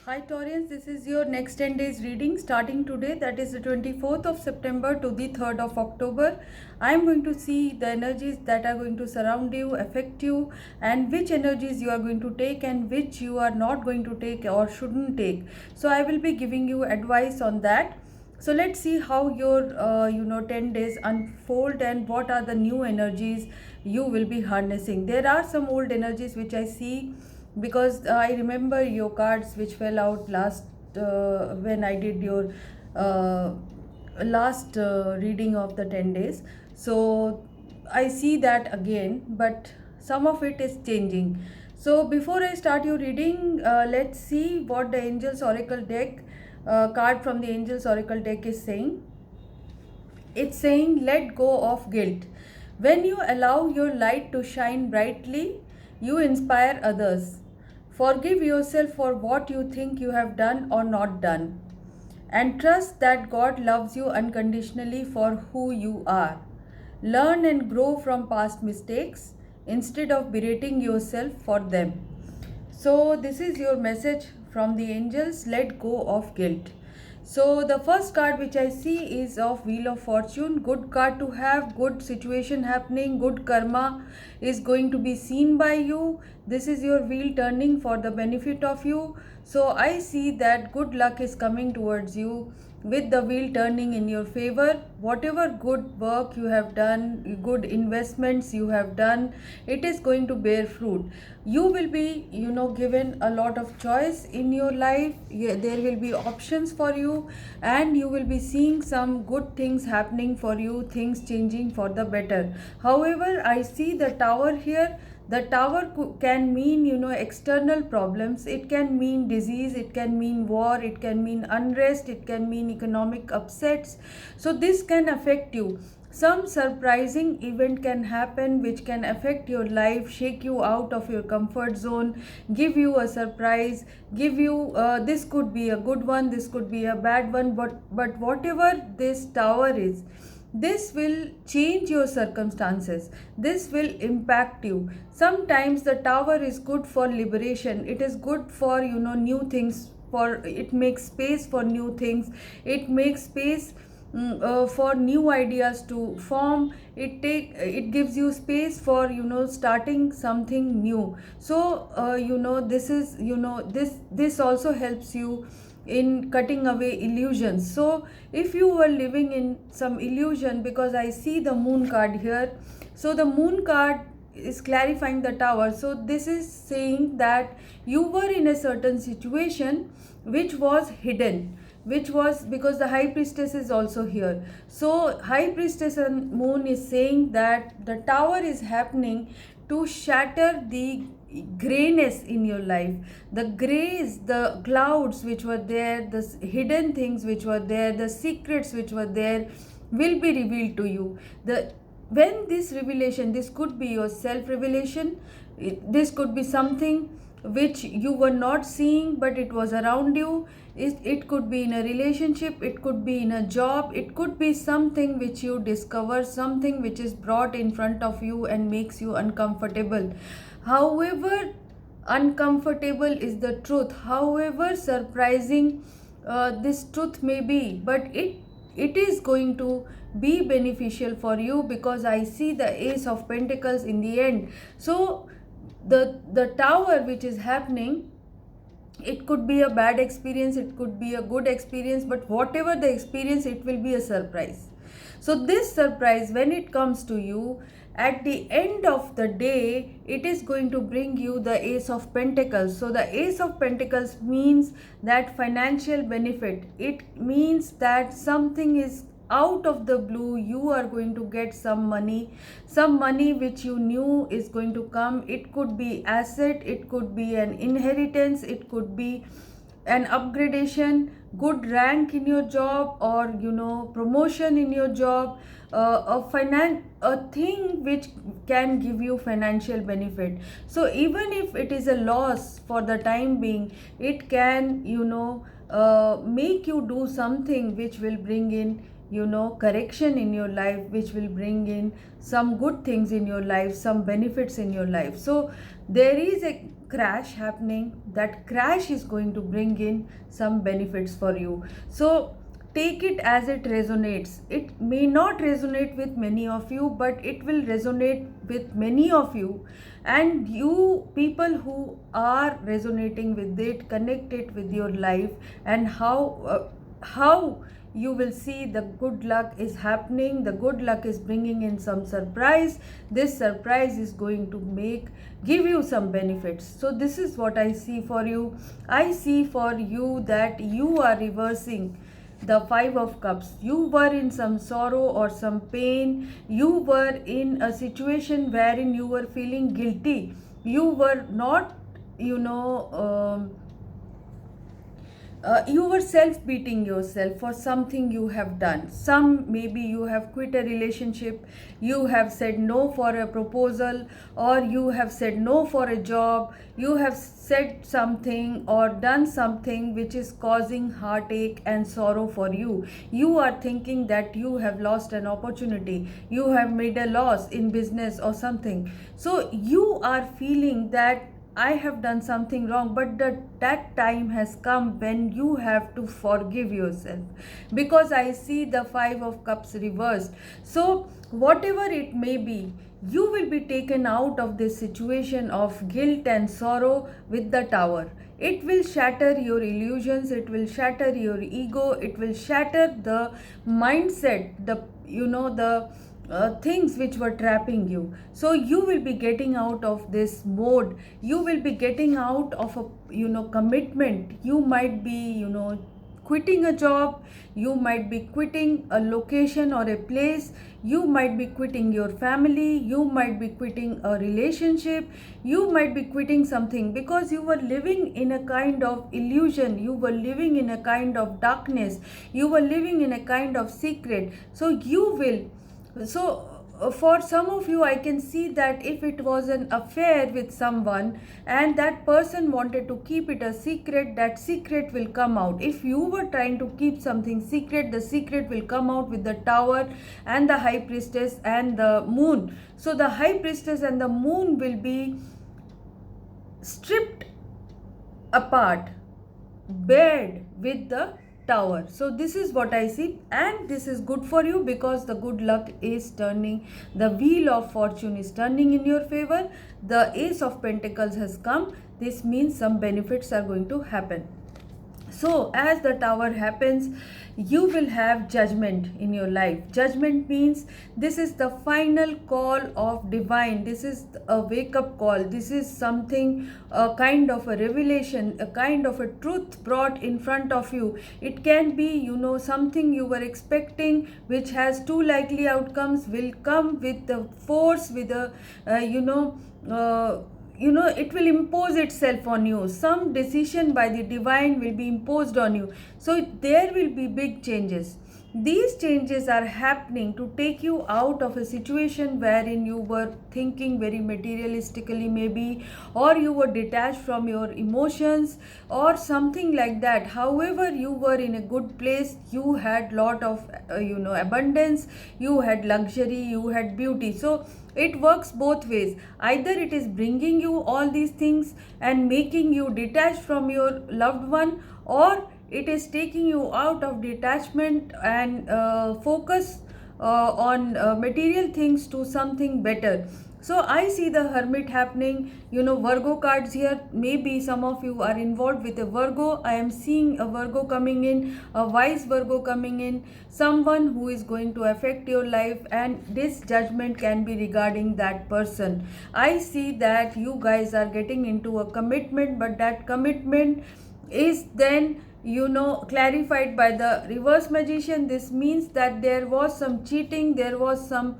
Hi Taurians, this is your next 10 days reading starting today, that is the 24th of September to the 3rd of October. I am going to see the energies that are going to surround you, affect you, and which energies you are going to take and which you are not going to take or shouldn't take. So I will be giving you advice on that. So let's see how your 10 days unfold and what are the new energies you will be harnessing. There are some old energies which I see because I remember your cards which fell out last when I did your uh, last reading of the 10 days. So I see that again, but some of it is changing. So before I start your reading, let's see what the Angels Oracle deck card from the Angels Oracle deck is saying. It's saying, let go of guilt. When you allow your light to shine brightly, you inspire others. Forgive yourself for what you think you have done or not done. And trust that God loves you unconditionally for who you are. Learn and grow from past mistakes instead of berating yourself for them. So, this is your message from the angels, let go of guilt. So, the first card which I see is of Wheel of Fortune. Good card to have, good situation happening, good karma is going to be seen by you. This is your wheel turning for the benefit of you. So, I see that good luck is coming towards you with the wheel turning in your favor. Whatever good work you have done, good investments you have done, it is going to bear fruit. You will be given a lot of choice in your life. There will be options for you, and you will be seeing some good things happening for you, things changing for the better. However, I see the tower here. The tower can mean external problems, it can mean disease, it can mean war, it can mean unrest, it can mean economic upsets. So this can affect you. Some surprising event can happen which can affect your life, shake you out of your comfort zone, give you a surprise, give you this could be a good one, this could be a bad one, but whatever this tower is, this will change your circumstances, this will impact you. Sometimes the tower is good for liberation, it is good for new things, for it makes space for new things, it makes space for new ideas to form. It gives you space for starting something new. So this is this also helps you in cutting away illusions. So if you were living in some illusion, because I see the moon card here, so the moon card is clarifying the tower. So this is saying that you were in a certain situation which was hidden, which was because the high priestess is also here. So high priestess and moon is saying that the tower is happening to shatter the grayness in your life, the grays, the clouds which were there, the hidden things which were there, the secrets which were there will be revealed to you. The when this revelation, this could be your self revelation, this could be something which you were not seeing but it was around you. It could be in a relationship, it could be in a job, it could be something which you discover, something which is brought in front of you and makes you uncomfortable. However uncomfortable is the truth, however surprising this truth may be, but it is going to be beneficial for you, because I see the Ace of Pentacles in the end. So the tower which is happening, it could be a bad experience, it could be a good experience, but whatever the experience, it will be a surprise. So this surprise, when it comes to you, at the end of the day, it is going to bring you the Ace of Pentacles. So the Ace of Pentacles means that financial benefit, it means that something is out of the blue, you are going to get some money which you knew is going to come. It could be asset, it could be an inheritance, it could be an upgradation, good rank in your job, or promotion in your job, a thing which can give you financial benefit. So even if it is a loss for the time being, it can make you do something which will bring in correction in your life, which will bring in some good things in your life, some benefits in your life. So there is a crash happening. That crash is going to bring in some benefits for you. So take it as it resonates. It may not resonate with many of you, but it will resonate with many of you. And you people who are resonating with it, connect it with your life, and how you will see the good luck is happening. The good luck is bringing in some surprise. This surprise is going to give you some benefits. So this is what I see for you. I see for you that you are reversing the Five of Cups. You were in some sorrow or some pain. You were in a situation wherein you were feeling guilty. You were not, you were self-beating yourself for something you have done. Maybe you have quit a relationship, you have said no for a proposal, or you have said no for a job. You have said something or done something which is causing heartache and sorrow for you. You are thinking that you have lost an opportunity, you have made a loss in business or something. So you are feeling that I have done something wrong, but that time has come when you have to forgive yourself, because I see the Five of Cups reversed. So whatever it may be, you will be taken out of this situation of guilt and sorrow with the Tower. It will shatter your illusions, it will shatter your ego, it will shatter the mindset, the things which were trapping you. So you will be getting out of this mode. You will be getting out of a commitment. You might be quitting a job, you might be quitting a location or a place, you might be quitting your family, you might be quitting a relationship, you might be quitting something because you were living in a kind of illusion, you were living in a kind of darkness, you were living in a kind of secret. For some of you, I can see that if it was an affair with someone and that person wanted to keep it a secret, that secret will come out. If you were trying to keep something secret, the secret will come out with the Tower and the High Priestess and the Moon. So the High Priestess and the Moon will be stripped apart, bared with the Tower. So this is what I see, and this is good for you because the good luck is turning, the wheel of fortune is turning in your favor. The Ace of Pentacles has come. This means some benefits are going to happen. So as the Tower happens, you will have judgment in your life. Judgment means this is the final call of divine. This is a wake-up call. This is something, a kind of a revelation, a kind of a truth brought in front of you. It can be, something you were expecting which has two likely outcomes will come with the force, with a, it will impose itself on you. Some decision by the divine will be imposed on you. So there will be big changes. These changes are happening to take you out of a situation wherein you were thinking very materialistically maybe, or you were detached from your emotions or something like that. However, you were in a good place, you had lot of abundance, you had luxury, you had beauty. So it works both ways. Either it is bringing you all these things and making you detached from your loved one, or it is taking you out of detachment and focus on material things to something better. So I see the Hermit happening, Virgo cards here. Maybe some of you are involved with a Virgo. I am seeing a Virgo coming in, a wise Virgo coming in, someone who is going to affect your life, and this judgment can be regarding that person. I see that you guys are getting into a commitment, but that commitment is then clarified by the Reverse Magician. This means that there was some cheating, there was some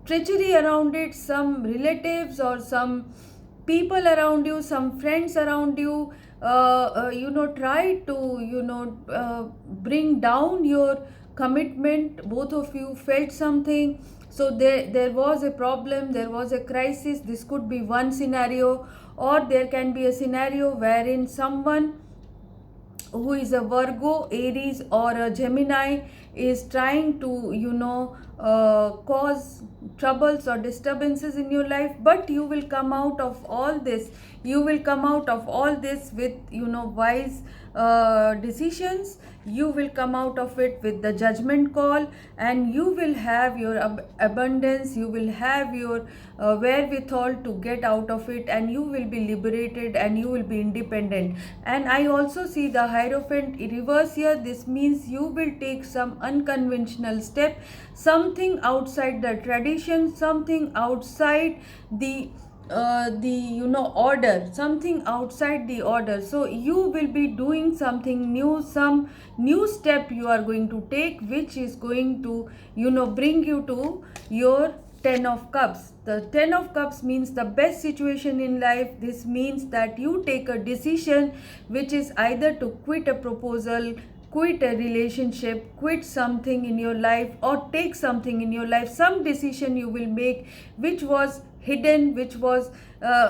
treachery around it. Some relatives or some people around you, some friends around you try to bring down your commitment. Both of you felt something, so there was a problem, there was a crisis. This could be one scenario, or there can be a scenario wherein someone who is a Virgo, Aries, or a Gemini is trying to, cause troubles or disturbances in your life, but you will come out of all this. You will come out of all this with, wise decisions. You will come out of it with the judgment call, and you will have your abundance. You will have your wherewithal to get out of it, and you will be liberated, and you will be independent. And I also see the Hierophant reverse here. This means you will take some unconventional step, something outside the tradition, something outside the order, something outside the order. So you will be doing something new, some new step you are going to take, which is going to bring you to your 10 of Cups. The 10 of Cups means the best situation in life. This means that you take a decision, which is either to quit a proposal, quit a relationship, quit something in your life, or take something in your life. Some decision you will make which was hidden, which was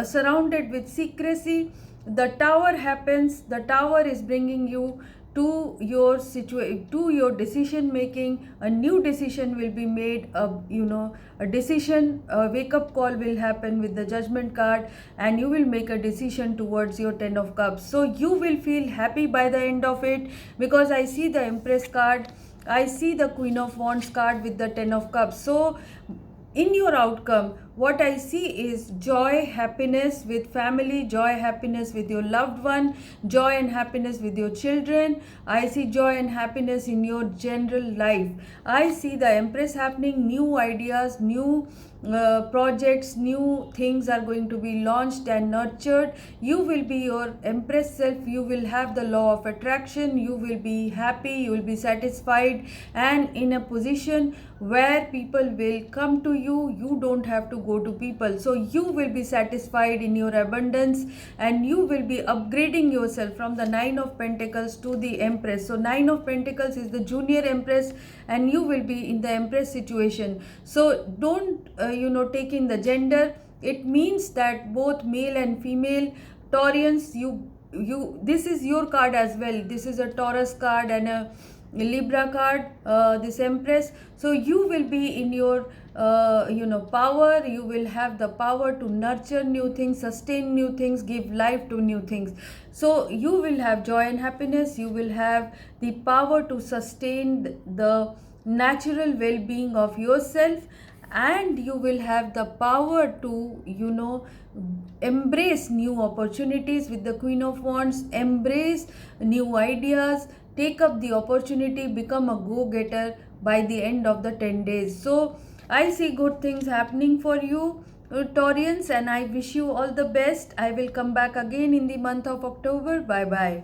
surrounded with secrecy. The Tower happens. The Tower is bringing you to your to your decision making. A new decision will be made. A decision, a wake up call will happen with the Judgment card, and you will make a decision towards your 10 of Cups. So you will feel happy by the end of it, because I see the Empress card, I see the Queen of Wands card with the 10 of Cups. So in your outcome, what I see is joy, happiness with family, joy, happiness with your loved one, joy and happiness with your children. I see joy and happiness in your general life. I see the Empress happening, new ideas, new projects, new things are going to be launched and nurtured. You will be your Empress self. You will have the law of attraction. You will be happy, you will be satisfied, and in a position where people will come to you. You don't have to go to people. So you will be satisfied in your abundance, and you will be upgrading yourself from the 9 of Pentacles to the Empress. So 9 of Pentacles is the junior Empress, and you will be in the Empress situation. So don't take in the gender. It means that both male and female Taurians, you this is your card as well. This is a Taurus card and a Libra card, this Empress. So you will be in your power. You will have the power to nurture new things, sustain new things, give life to new things. So you will have joy and happiness. You will have the power to sustain the natural well-being of yourself, and you will have the power to embrace new opportunities with the Queen of Wands. Embrace new ideas, take up the opportunity, become a go-getter by the end of the 10 days. So I see good things happening for you, Taurians, and I wish you all the best. I will come back again in the month of October. Bye bye.